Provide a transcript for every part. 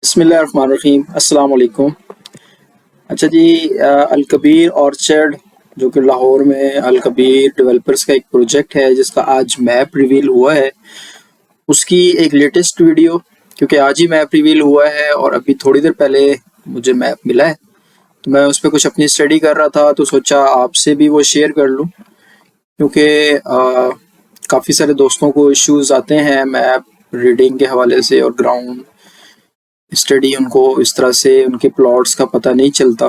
बिस्मिल्लाहिर्रहमानिर्रहीम, अस्सलाम वालेकुम। अच्छा जी, अल कबीर ऑर्चर्ड जो कि लाहौर में अल कबीर डेवलपर्स का एक प्रोजेक्ट है जिसका आज मैप रिवील हुआ है, उसकी एक लेटेस्ट वीडियो, क्योंकि आज ही मैप रिवील हुआ है और अभी थोड़ी देर पहले मुझे मैप मिला है, तो मैं उस पर कुछ अपनी स्टडी कर रहा था, तो सोचा आपसे भी वो शेयर कर लूँ, क्योंकि काफ़ी सारे दोस्तों को इश्यूज आते हैं मैप रीडिंग के हवाले से और ग्राउंड स्टडी, उनको इस तरह से उनके प्लॉट्स का पता नहीं चलता।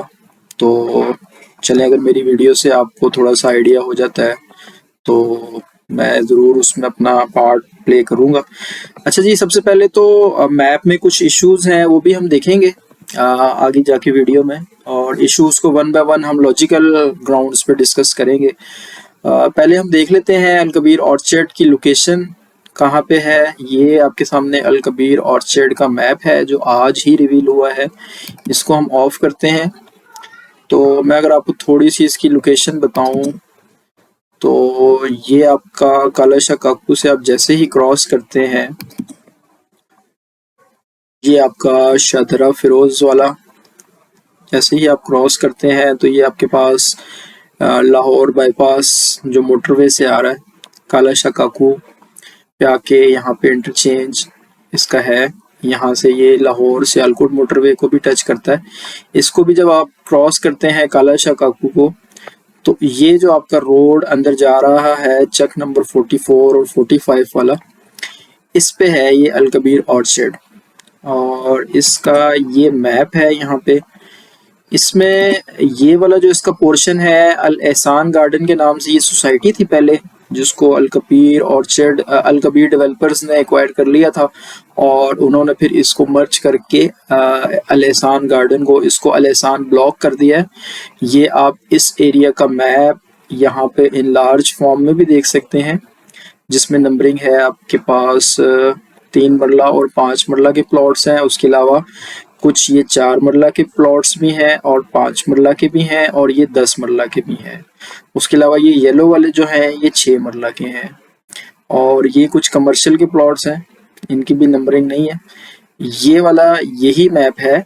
तो चलें, अगर मेरी वीडियो से आपको थोड़ा सा आइडिया हो जाता है तो मैं ज़रूर उसमें अपना पार्ट प्ले करूँगा। अच्छा जी, सबसे पहले तो मैप में कुछ इश्यूज हैं, वो भी हम देखेंगे आगे जाके वीडियो में, और इश्यूज को वन बाय वन हम लॉजिकल ग्राउंड्स पे डिस्कस करेंगे। पहले हम देख लेते हैं अल कबीर ऑर्चर्ड की लोकेशन कहाँ पे है। ये आपके सामने अल कबीर ऑर्चर्ड का मैप है जो आज ही रिवील हुआ है। इसको हम ऑफ करते हैं। तो मैं अगर आपको थोड़ी सी इसकी लोकेशन बताऊं तो ये आपका कालाशाह काकू से आप जैसे ही क्रॉस करते हैं, ये आपका शाहदरा फिरोज वाला, जैसे ही आप क्रॉस करते हैं तो ये आपके पास लाहौर बाईपास जो मोटरवे से आ रहा है, कालाशाह काकू पे आके यहाँ पे इंटरचेंज इसका है। यहाँ से ये लाहौर सियालकोट मोटरवे को भी टच करता है। इसको भी जब आप क्रॉस करते हैं कालाशाह काकू को, तो ये जो आपका रोड अंदर जा रहा है चक नंबर 44 और 45 वाला, इस पे है ये अल कबीर ऑर्चर्ड, और इसका ये मैप है यहाँ पे। इसमें ये वाला जो इसका पोर्शन है, अल एहसान गार्डन के नाम से ये सोसाइटी थी पहले, जिसको अल कबीर ऑर्चर्ड अल कबीर डेवलपर्स ने एक्वायर कर लिया था, और उन्होंने फिर इसको मर्ज करके अल एहसान गार्डन को, इसको अल एहसान ब्लॉक कर दिया है। ये आप इस एरिया का मैप यहाँ पे इन लार्ज फॉर्म में भी देख सकते हैं, जिसमें नंबरिंग है आपके पास 3 मरला और 5 मरला के प्लॉट्स हैं। उसके अलावा कुछ ये 4 मरला के प्लॉट्स भी हैं और 5 मरला के भी हैं, और ये 10 मरला के भी हैं। उसके अलावा ये येलो वाले जो हैं ये 6 मरला के हैं, और ये कुछ कमर्शियल के प्लॉट्स हैं, इनकी भी नंबरिंग नहीं है। ये वाला यही मैप है,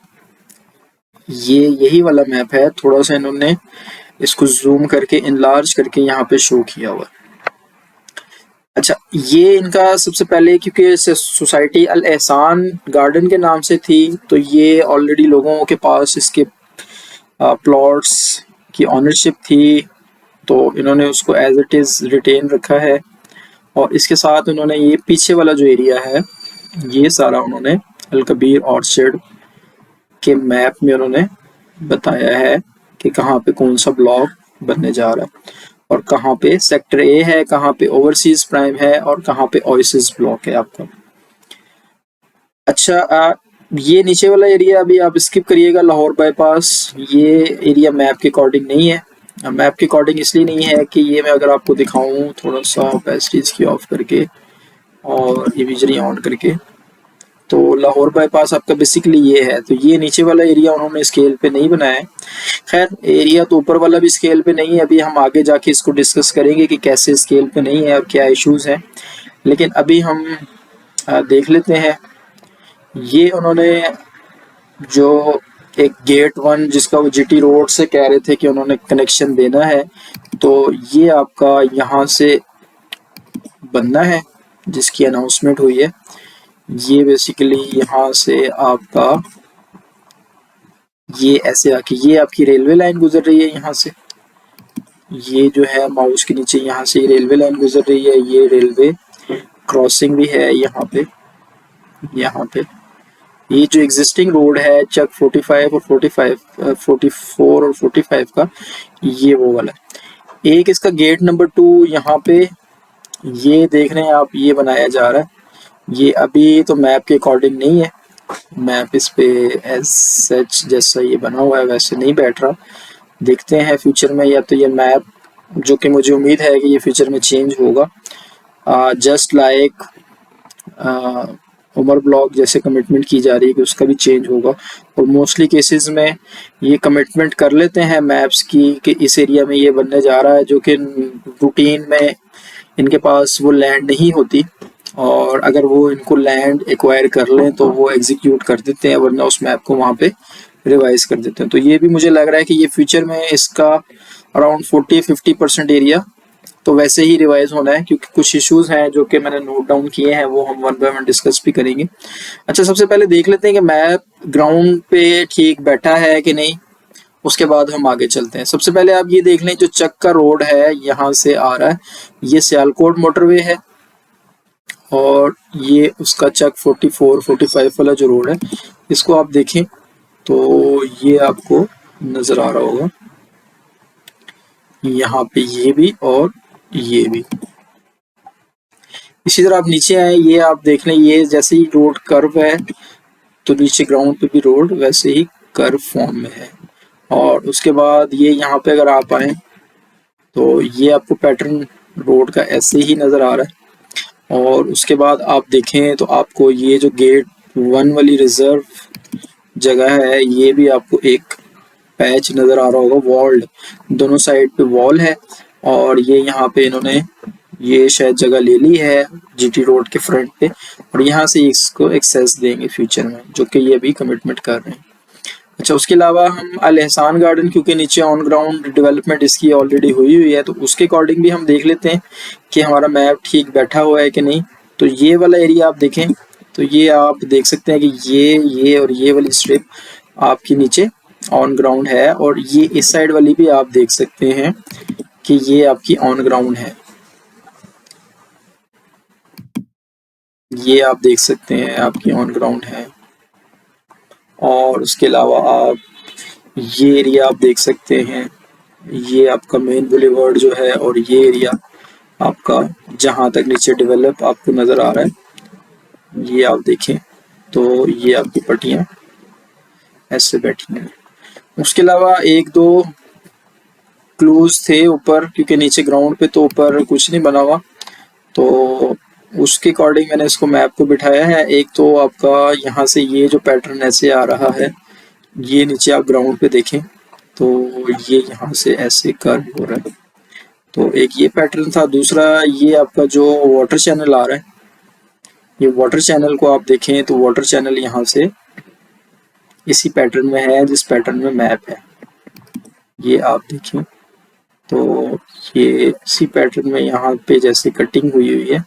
ये यही वाला मैप है। थोड़ा सा इन्होंने इसको जूम करके इनलार्ज करके यहाँ पे शो किया हुआ है। अच्छा, ये इनका सबसे पहले, क्योंकि सोसाइटी अल एहसान गार्डन के नाम से थी, तो ये ऑलरेडी लोगों के पास इसके प्लॉट्स की ऑनरशिप थी, तो इन्होंने उसको एज इट इज़ रिटेन रखा है। और इसके साथ उन्होंने ये पीछे वाला जो एरिया है, ये सारा उन्होंने अल कबीर ऑर्चर्ड के मैप में उन्होंने बताया है कि कहाँ पे कौन सा ब्लॉक बनने जा रहा है, और कहाँ पे सेक्टर ए है, कहाँ पे ओवरसीज प्राइम है, और कहाँ पे ओएसिस ब्लॉक है आपका। अच्छा, ये नीचे वाला एरिया अभी आप स्किप करिएगा, लाहौर बाईपास, ये एरिया मैप के अकॉर्डिंग नहीं है। मैप के अकॉर्डिंग इसलिए नहीं है कि ये मैं अगर आपको दिखाऊं थोड़ा सा ऑपेसिटीज की ऑफ करके और इमेजरी ऑन करके, तो लाहौर बाईपास आपका बेसिकली ये है। तो ये नीचे वाला एरिया उन्होंने स्केल पे नहीं बनाया है। खैर, एरिया तो ऊपर वाला भी स्केल पे नहीं है, अभी हम आगे जाके इसको डिस्कस करेंगे कि कैसे स्केल पे नहीं है और क्या इश्यूज हैं। लेकिन अभी हम देख लेते हैं। ये उन्होंने जो एक गेट 1 जिसका वो जीटी रोड से कह रहे थे कि उन्होंने कनेक्शन देना है, तो ये आपका यहाँ से बनना है, जिसकी अनाउंसमेंट हुई है। ये बेसिकली यहाँ से आपका ये ऐसे आके ये आपकी रेलवे लाइन गुजर रही है यहाँ से, ये जो है माउस के नीचे यहाँ से रेलवे लाइन गुजर रही है। ये रेलवे क्रॉसिंग भी है यहाँ पे। ये जो एग्जिस्टिंग रोड है चक 45 और 44 और 45 का, ये वो वाला है। एक इसका गेट नंबर 2 यहाँ पे ये देख रहे हैं आप, ये बनाया जा रहा है। ये अभी तो मैप के अकॉर्डिंग नहीं है, मैप इस पे एज सच जैसा ये बना हुआ है वैसे नहीं बैठ रहा। देखते हैं फ्यूचर में, या तो ये मैप, जो कि मुझे उम्मीद है कि ये फ्यूचर में चेंज होगा, जस्ट लाइक उमर ब्लॉक जैसे कमिटमेंट की जा रही है कि उसका भी चेंज होगा। और मोस्टली केसेस में ये कमिटमेंट कर लेते हैं मैप्स की कि इस एरिया में ये बनने जा रहा है, जो कि रूटीन में इनके पास वो लैंड नहीं होती। और अगर वो इनको लैंड एक्वायर कर लें तो वो एग्जीक्यूट कर देते हैं, वरना उस मैप को वहाँ पे रिवाइज कर देते हैं। तो ये भी मुझे लग रहा है कि ये फ्यूचर में इसका अराउंड 40-50% एरिया तो वैसे ही रिवाइज होना है, क्योंकि कुछ इश्यूज हैं जो कि मैंने नोट डाउन किए हैं, वो हम वन बाय वन डिस्कस भी करेंगे। अच्छा, सबसे पहले देख लेते हैं कि मैप ग्राउंड पे ठीक बैठा है कि नहीं, उसके बाद हम आगे चलते हैं। सबसे पहले आप ये देख लें, जो चक का रोड है यहाँ से आ रहा है, ये सियालकोट मोटरवे है, और ये उसका चक 44-45 वाला जो रोड है, इसको आप देखें तो ये आपको नजर आ रहा होगा, यहाँ पे ये भी और ये भी। इसी तरह आप नीचे आए, ये आप देख लें, ये जैसे ही रोड कर्व है तो नीचे ग्राउंड पे भी रोड वैसे ही कर्व फॉर्म में है। और उसके बाद ये यहाँ पे अगर आप आए तो ये आपको पैटर्न रोड का ऐसे ही नज़र आ रहा है। और उसके बाद आप देखें तो आपको ये जो गेट 1 वाली रिजर्व जगह है, ये भी आपको एक पैच नज़र आ रहा होगा, वॉल्ड, दोनों साइड पे वॉल है। और ये यहाँ पे इन्होंने ये शायद जगह ले ली है जीटी रोड के फ्रंट पे, और यहाँ से इसको एक्सेस देंगे फ्यूचर में, जो कि ये भी कमिटमेंट कर रहे हैं। अच्छा, उसके अलावा हम अल एहसान गार्डन, क्योंकि नीचे ऑन ग्राउंड डेवलपमेंट इसकी ऑलरेडी हुई हुई है, तो उसके अकॉर्डिंग भी हम देख लेते हैं कि हमारा मैप ठीक बैठा हुआ है कि नहीं। तो ये वाला एरिया आप देखें तो ये आप देख सकते हैं कि ये और ये वाली स्ट्रिप आपकी नीचे ऑन ग्राउंड है, और ये इस साइड वाली भी आप देख सकते हैं कि ये आपकी ऑन ग्राउंड है। ये आप देख सकते हैं आपकी ऑन ग्राउंड है। और उसके अलावा आप ये एरिया आप देख सकते हैं, ये आपका मेन बुलेवर्ड जो है, और ये एरिया आपका जहाँ तक नीचे डेवलप आपको नज़र आ रहा है, ये आप देखें तो ये आपकी पट्टियाँ ऐसे बैठी हैं। उसके अलावा एक दो क्लूज थे ऊपर, क्योंकि नीचे ग्राउंड पे तो ऊपर कुछ नहीं बना हुआ, तो उसके अकॉर्डिंग मैंने इसको मैप को बिठाया है। एक तो आपका यहाँ से ये जो पैटर्न ऐसे आ रहा है, ये नीचे आप ग्राउंड पे देखें तो ये यहाँ से ऐसे कर्व हो रहा है, तो एक ये पैटर्न था। दूसरा ये आपका जो वाटर चैनल आ रहा है, ये वाटर चैनल को आप देखें तो वाटर चैनल यहाँ से इसी पैटर्न में है जिस पैटर्न में मैप है, ये आप देखें तो ये इसी पैटर्न में यहाँ पे जैसे कटिंग हुई हुई है,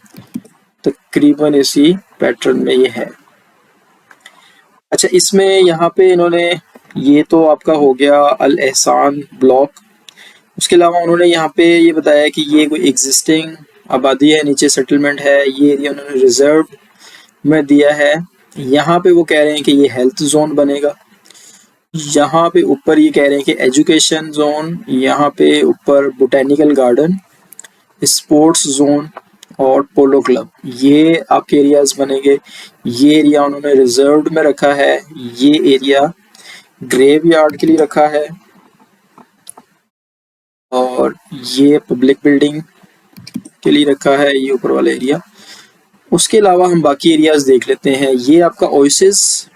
तकरीबन इसी पैटर्न में ये है। अच्छा, इसमें यहाँ पे इन्होंने, ये तो आपका हो गया अल एहसान ब्लॉक। उसके अलावा उन्होंने यहाँ पे ये बताया कि ये कोई एग्जिस्टिंग आबादी है, नीचे सेटलमेंट है, ये एरिया उन्होंने रिजर्व में दिया है। यहाँ पे वो कह रहे हैं कि ये हेल्थ जोन बनेगा। यहाँ पे ऊपर ये कह रहे हैं कि एजुकेशन जोन, यहाँ पे ऊपर बोटेनिकल गार्डन, स्पोर्ट्स जोन और पोलो क्लब, ये आपके एरियाज बनेंगे। ये एरिया उन्होंने रिजर्व्ड में रखा है, ये एरिया ग्रेव यार्ड के लिए रखा है, और ये पब्लिक बिल्डिंग के लिए रखा है, ये ऊपर वाला एरिया। उसके अलावा हम बाकी एरियाज देख लेते हैं। ये आपका ओएसिस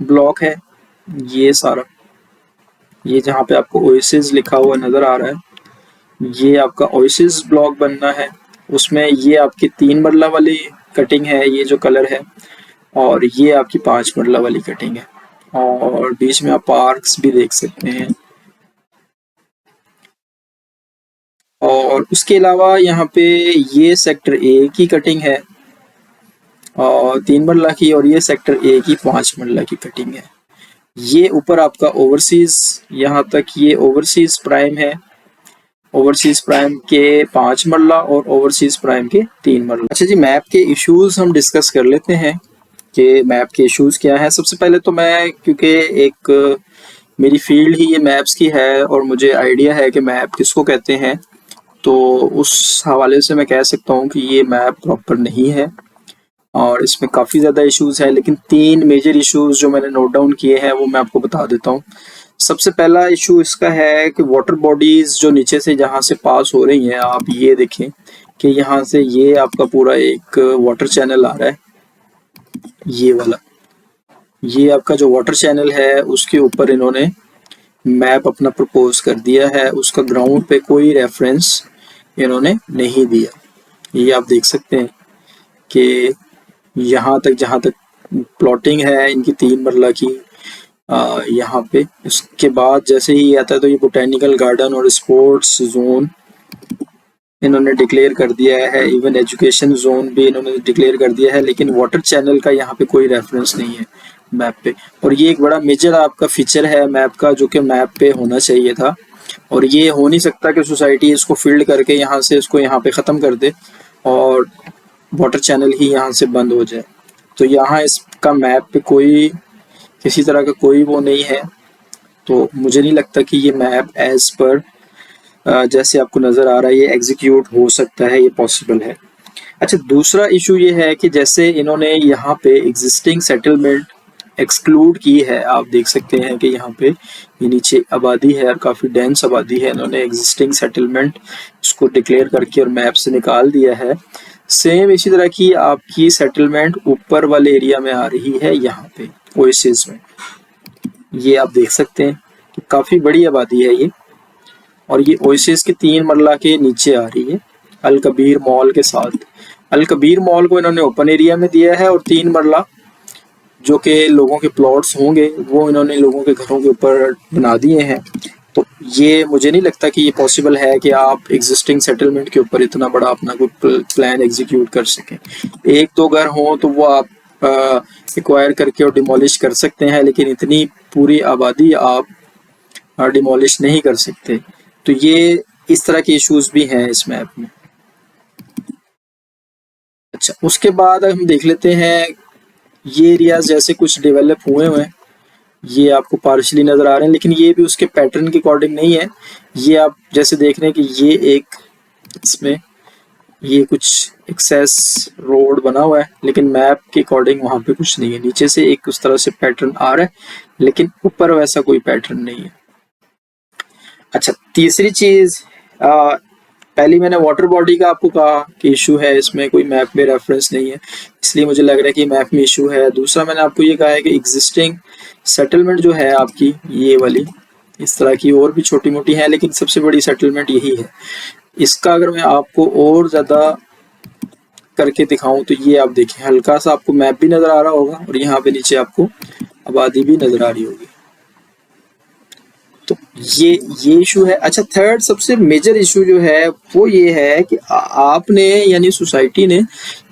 ब्लॉक है, ये सारा, ये जहाँ पे आपको ओएसिस लिखा हुआ नजर आ रहा है, ये आपका ओएसिस ब्लॉक बनना है। उसमें ये आपकी 3 मरला वाली कटिंग है, ये जो कलर है, और ये आपकी 5 मरला वाली कटिंग है, और बीच में आप पार्क्स भी देख सकते हैं। और उसके अलावा यहाँ पे ये सेक्टर ए की कटिंग है और 3 मरला की, और ये सेक्टर ए की 5 मरला की कटिंग है। ये ऊपर आपका ओवरसीज, यहाँ तक ये ओवरसीज प्राइम है, ओवरसीज प्राइम के 5 मरला और ओवरसीज प्राइम के 3 मरला। अच्छा जी, मैप के इश्यूज हम डिस्कस कर लेते हैं कि मैप के इश्यूज क्या है। सबसे पहले तो मैं, क्योंकि एक मेरी फील्ड ही ये मैप्स की है और मुझे आइडिया है कि मैप किसको कहते हैं, तो उस हवाले से मैं कह सकता हूँ कि ये मैप प्रॉपर नहीं है और इसमें काफ़ी ज़्यादा इश्यूज है। लेकिन 3 मेजर इश्यूज जो मैंने नोट डाउन किए हैं वो मैं आपको बता देता हूँ। सबसे पहला इशू इसका है कि वाटर बॉडीज जो नीचे से जहाँ से पास हो रही हैं, आप ये देखें कि यहाँ से ये आपका पूरा एक वाटर चैनल आ रहा है, ये वाला, ये आपका जो वाटर चैनल है उसके ऊपर इन्होंने मैप अपना प्रपोज कर दिया है। उसका ग्राउंड पे कोई रेफरेंस इन्होंने नहीं दिया, ये आप देख सकते हैं। कि यहाँ तक जहाँ तक प्लॉटिंग है इनकी 3 मरला की यहाँ पे। उसके बाद जैसे ही आता है तो ये बोटेनिकल गार्डन और स्पोर्ट्स जोन इन्होंने डिक्लेयर कर दिया है, इवन एजुकेशन जोन भी इन्होंने डिक्लेयर कर दिया है, लेकिन वाटर चैनल का यहाँ पे कोई रेफरेंस नहीं है मैप पे। और ये एक बड़ा मेजर आपका फीचर है मैप का, जो कि मैप पे होना चाहिए था। और ये हो नहीं सकता कि सोसाइटी इसको फील्ड करके यहाँ से इसको यहाँ पे ख़त्म कर दे और वाटर चैनल ही यहाँ से बंद हो जाए। तो यहाँ इसका मैप पे कोई किसी तरह का कोई वो नहीं है, तो मुझे नहीं लगता कि ये मैप एज पर जैसे आपको नज़र आ रहा है ये एग्जीक्यूट हो सकता है, ये पॉसिबल है। अच्छा, दूसरा इशू ये है कि जैसे इन्होंने यहाँ पे एग्जिस्टिंग सेटलमेंट एक्सक्लूड की है, आप देख सकते हैं कि यहाँ पे ये नीचे आबादी है और काफ़ी डेंस आबादी है, इन्होंने एग्जिस्टिंग सेटलमेंट इसको डिक्लेयर करके और मैप से निकाल दिया है। सेम इसी तरह की आपकी सेटलमेंट ऊपर वाले एरिया में आ रही है, यहाँ पे ओएसिस में, ये आप देख सकते हैं कि काफ़ी बड़ी आबादी है ये, और ये ओएसिस के 3 मरला के नीचे आ रही है अल कबीर मॉल के साथ। अल कबीर मॉल को इन्होंने ओपन एरिया में दिया है और 3 मरला जो कि लोगों के प्लॉट्स होंगे वो इन्होंने लोगों के घरों के ऊपर बना दिए हैं। तो ये मुझे नहीं लगता कि ये पॉसिबल है कि आप एग्जिस्टिंग सेटलमेंट के ऊपर इतना बड़ा अपना कोई प्लान एग्जीक्यूट कर सकें। 1-2 घर हों तो वो आप एक्वायर करके और डिमोलिश कर सकते हैं, लेकिन इतनी पूरी आबादी आप डिमोलिश नहीं कर सकते। तो ये इस तरह के इश्यूज भी हैं इस मैप में। अच्छा, उसके बाद हम देख लेते हैं ये एरियाज जैसे कुछ डेवलप हुए हैं, ये आपको पार्शली नज़र आ रहे हैं, लेकिन ये भी उसके पैटर्न के अकॉर्डिंग नहीं है। ये आप जैसे देख रहे हैं कि ये एक इसमें ये कुछ एक्सेस रोड बना हुआ है, लेकिन मैप के अकॉर्डिंग वहाँ पे कुछ नहीं है। नीचे से एक उस तरह से पैटर्न आ रहा है, लेकिन ऊपर वैसा कोई पैटर्न नहीं है। अच्छा, तीसरी चीज़, पहली मैंने वाटर बॉडी का आपको कहा कि इशू है, इसमें कोई मैप में रेफरेंस नहीं है, इसलिए मुझे लग रहा है कि मैप में इशू है। दूसरा मैंने आपको ये कहा है कि एग्जिस्टिंग सेटलमेंट जो है आपकी ये वाली, इस तरह की और भी छोटी मोटी है, लेकिन सबसे बड़ी सेटलमेंट यही है। इसका अगर मैं आपको और ज़्यादा करके दिखाऊं तो ये आप देखें, हल्का सा आपको मैप भी नज़र आ रहा होगा और यहाँ पे नीचे आपको आबादी भी नज़र आ रही होगी। तो ये इशू है। अच्छा, थर्ड सबसे मेजर इशू जो है वो ये है कि आपने यानी सोसाइटी ने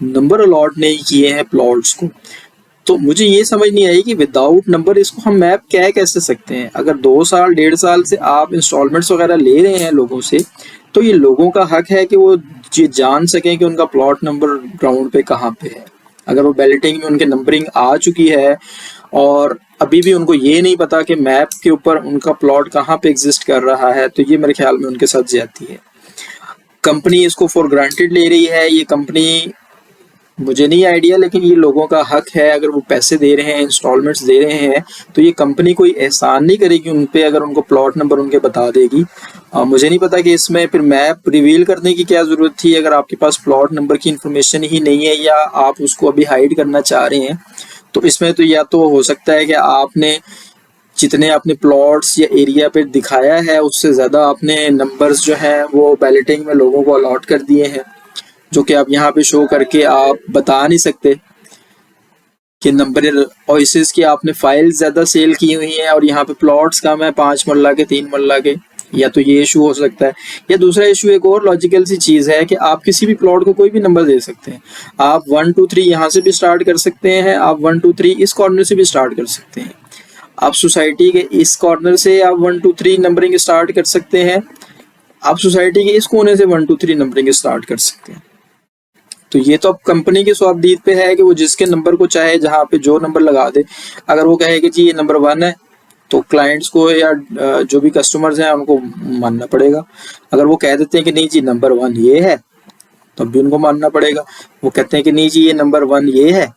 नंबर अलॉट नहीं किए हैं प्लॉट्स को। तो मुझे ये समझ नहीं आई कि विदाउट नंबर इसको हम मैप कह कैसे सकते हैं। अगर 2 साल 1.5 साल से आप इंस्टॉलमेंट्स वगैरह ले रहे हैं लोगों से, तो ये लोगों का हक है कि वो ये जान सकें कि उनका प्लॉट नंबर ग्राउंड पे कहाँ पे है। अगर वो बैलेटिंग में उनके नंबरिंग आ चुकी है और अभी भी उनको ये नहीं पता कि मैप के ऊपर उनका प्लॉट कहाँ पे एग्जिस्ट कर रहा है, तो ये मेरे ख्याल में उनके साथ ज्यादती है। कंपनी इसको फॉर ग्रांटेड ले रही है, ये कंपनी मुझे नहीं आइडिया, लेकिन ये लोगों का हक है। अगर वो पैसे दे रहे हैं, इंस्टॉलमेंट्स दे रहे हैं, तो ये कंपनी कोई एहसान नहीं करेगी उन पे अगर उनको प्लॉट नंबर उनके बता देगी। मुझे नहीं पता कि इसमें फिर मैप रिवील करने की क्या ज़रूरत थी अगर आपके पास प्लॉट नंबर की इंफॉर्मेशन ही नहीं है, या आप उसको अभी हाइड करना चाह रहे हैं। तो इसमें तो या तो हो सकता है कि आपने जितने अपने प्लॉट्स या एरिया पे दिखाया है उससे ज़्यादा आपने नंबर्स जो हैं वो बैलेटिंग में लोगों को अलॉट कर दिए हैं, जो कि आप यहाँ पे शो करके आप बता नहीं सकते कि नंबर ओएसिस की आपने फाइल ज़्यादा सेल की हुई है और यहाँ पे प्लॉट्स कम है, 5 मरला के 3 मरला के। या तो ये इशू हो सकता है, या दूसरा इशू एक और लॉजिकल सी चीज़ है कि आप किसी भी प्लॉट को कोई भी नंबर दे सकते हैं। आप 1 2 3 यहाँ से भी स्टार्ट कर सकते हैं, आप 1 2 3 इस कॉर्नर से भी स्टार्ट कर सकते हैं, आप सोसाइटी के इस कॉर्नर से आप 1 2 3 नंबरिंग स्टार्ट कर सकते हैं, आप सोसाइटी के इस कोने से 1 2 3 नंबरिंग स्टार्ट कर सकते हैं। तो ये तो अब कंपनी की स्वाबदीद पे है कि वो जिसके नंबर को चाहे जहाँ पे जो नंबर लगा दे। अगर वो कहे कि जी ये नंबर 1 है, तो क्लाइंट्स को या जो भी कस्टमर्स हैं उनको मानना पड़ेगा। अगर वो कह देते हैं कि नहीं जी नंबर 1 ये है, तब भी उनको मानना पड़ेगा। वो कहते हैं कि नहीं जी ये नंबर 1 ये है,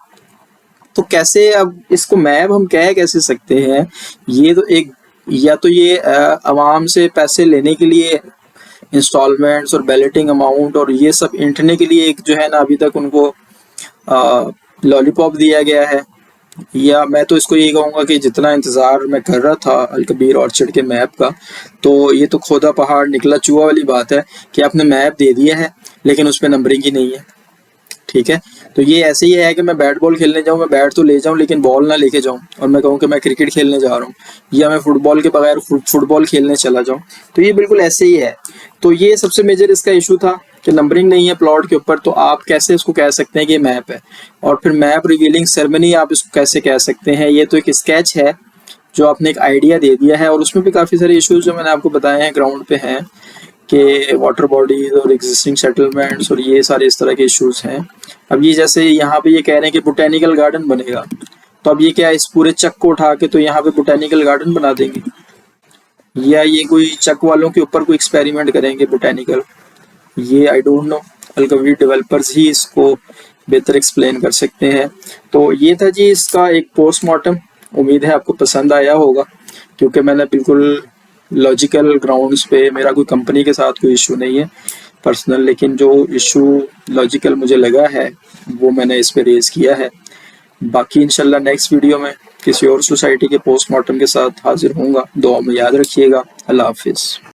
तो कैसे अब इसको मैप हम कह कैसे सकते हैं। ये तो एक, या तो ये आवाम से पैसे लेने के लिए इंस्टॉलमेंट्स और बैलेटिंग अमाउंट और ये सब इंटरने के लिए एक जो है ना अभी तक उनको लॉलीपॉप दिया गया है, या मैं तो इसको यही कहूँगा कि जितना इंतज़ार मैं कर रहा था अल कबीर ऑर्चर्ड के मैप का, तो ये तो खोदा पहाड़ निकला चूहा वाली बात है कि आपने मैप दे दिया है लेकिन उस पर नंबरिंग ही नहीं है। ठीक है। तो ये ऐसे ही है कि मैं बैट बॉल खेलने जाऊँ, मैं बैट तो ले जाऊँ लेकिन बॉल ना लेके जाऊँ, और मैं कहूँ कि मैं क्रिकेट खेलने जा रहा हूँ, या मैं फुटबॉल के बगैर फुटबॉल खेलने चला जाऊँ। तो ये बिल्कुल ऐसे ही है। तो ये सबसे मेजर इसका इशू था कि नंबरिंग नहीं है प्लॉट के ऊपर, तो आप कैसे इसको कह सकते हैं कि मैप है। और फिर मैप रिवीलिंग सेरेमनी आप इसको कैसे कह सकते हैं, ये तो एक स्केच है जो आपने एक आइडिया दे दिया है, और उसमें भी काफ़ी सारे इश्यूज जो मैंने आपको बताए हैं ग्राउंड पे हैं, कि वाटर बॉडीज और एग्जिस्टिंग सेटलमेंट्स और ये सारे इस तरह के इश्यूज हैं। अब ये जैसे यहाँ पे ये कह रहे हैं कि बोटेनिकल गार्डन बनेगा, तो अब ये क्या है, इस पूरे चक को उठा के तो यहाँ पे बोटेनिकल गार्डन बना देंगे, या ये कोई चक वालों के ऊपर कोई एक्सपेरिमेंट करेंगे बोटेनिकल, ये I don't know. Alkabir developers ही इसको बेहतर एक्सप्लेन कर सकते हैं। तो ये था जी इसका एक पोस्टमार्टम। उम्मीद है आपको पसंद आया होगा, क्योंकि मैंने बिल्कुल लॉजिकल ग्राउंड्स पे, मेरा कोई कंपनी के साथ कोई इशू नहीं है पर्सनल, लेकिन जो इशू लॉजिकल मुझे लगा है वो मैंने इस पे रेज किया है। बाकी इंशाल्लाह नेक्स्ट वीडियो में किसी और सोसाइटी के पोस्टमार्टम के साथ हाजिर होऊंगा। दुआ में याद रखिएगा। अल्लाह हाफिज़।